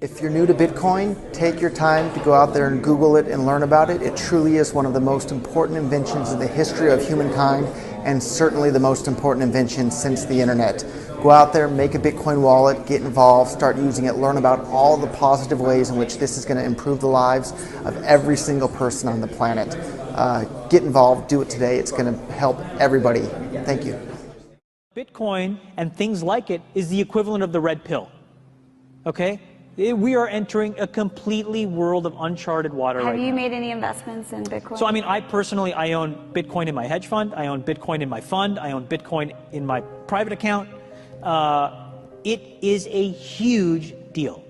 If you're new to Bitcoin, take your time to go out there and Google it and learn about it. It truly is one of the most important inventions in the history of humankind, and certainly the most important invention since the internet. Go out there, make a Bitcoin wallet, get involved, start using it, learn about all the positive ways in which this is going to improve the lives of every single person on the planet. Get involved, do it today. It's going to help everybody. Thank you. Bitcoin and things like it is the equivalent of the red pill. Okay? We are entering a completely world of uncharted water right now. Have you made any investments in Bitcoin? So, I mean, I own Bitcoin in my hedge fund. I own Bitcoin in my fund. I own Bitcoin in my private account. It is a huge deal.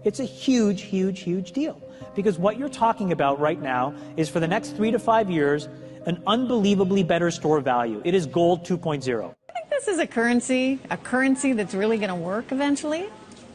It's a huge, huge, huge deal. Because what you're talking about right now is, for the next 3 to 5 years, an unbelievably better store value. It is gold 2.0. I think this is a currency that's really going to work eventually.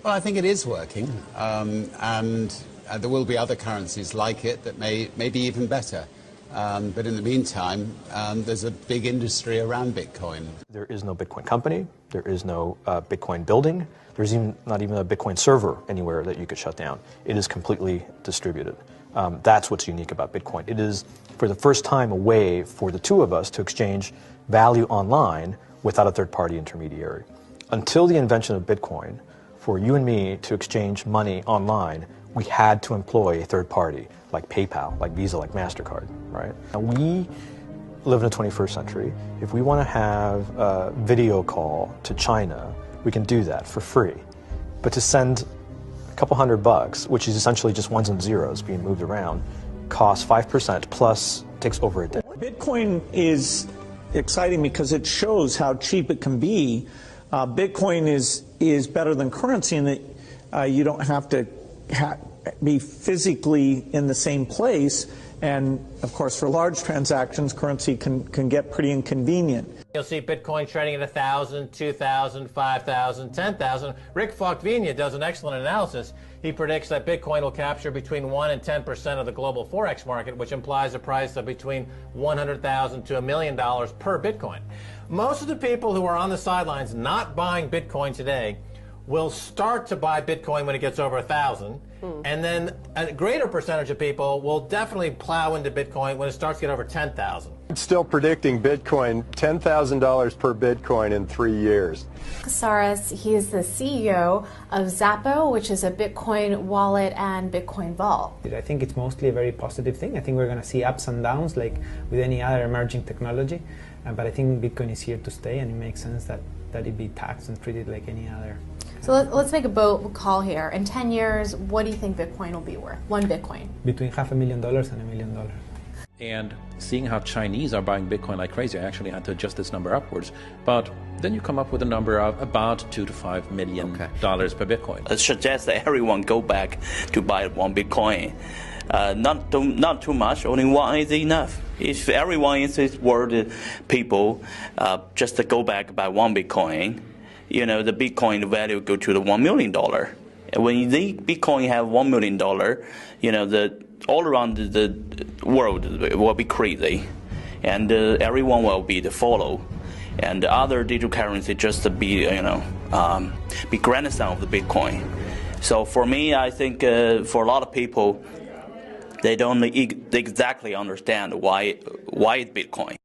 Well, I think it is working, and there will be other currencies like it that may be even better. But in the meantime, there's a big industry around Bitcoin. There is no Bitcoin company. There is no Bitcoin building. There's not even a Bitcoin server anywhere that you could shut down. It is completely distributed. That's what's unique about Bitcoin. It is, for the first time, a way for the two of us to exchange value online without a third-party intermediary. Until the invention of Bitcoin, for you and me to exchange money online, we had to employ a third party, like PayPal, like Visa, like MasterCard, right? Now, we live in the 21st century. If we want to have a video call to China, we can do that for free. But to send a couple $100, which is essentially just ones and zeros being moved around, costs 5% plus takes over a day. Bitcoin is exciting because it shows how cheap it can be. Bitcoin is better than currency in that you don't have to be physically in the same place, and of course for large transactions currency can get pretty inconvenient. You'll see Bitcoin trading at 1,000, 2,000, 5,000, 10,000. Rick Falkvinia does an excellent analysis. He predicts that Bitcoin will capture between 1 and 10% of the global Forex market, which implies a price of between $100,000 to $1 million per Bitcoin. Most of the people who are on the sidelines not buying Bitcoin today will start to buy Bitcoin when it gets over 1,000, and then a greater percentage of people will definitely plow into Bitcoin when it starts to get over 10,000. I'm still predicting Bitcoin, $10,000 per Bitcoin in 3 years. Casares, he is the CEO of Zappo, which is a Bitcoin wallet and Bitcoin vault. I think it's mostly a very positive thing. I think we're going to see ups and downs like with any other emerging technology, but I think Bitcoin is here to stay, and it makes sense that it be taxed and treated like any other. So let's make a bold call here. In 10 years, what do you think Bitcoin will be worth? One Bitcoin? Between $500,000 and $1 million. And seeing how Chinese are buying Bitcoin like crazy, I actually had to adjust this number upwards. But then you come up with a number of about $2 to $5 million per Bitcoin. I suggest that everyone go back to buy one Bitcoin. Not too much, only one is enough. If everyone in this world, people, just to go back buy one Bitcoin, you know, the Bitcoin value go to the $1 million. And when the Bitcoin have $1 million, you know, all around the world will be crazy, and everyone will be the follow, and the other digital currency just to be, you know, be grandson of the Bitcoin. So for me, I think for a lot of people, they don't exactly understand why it's Bitcoin.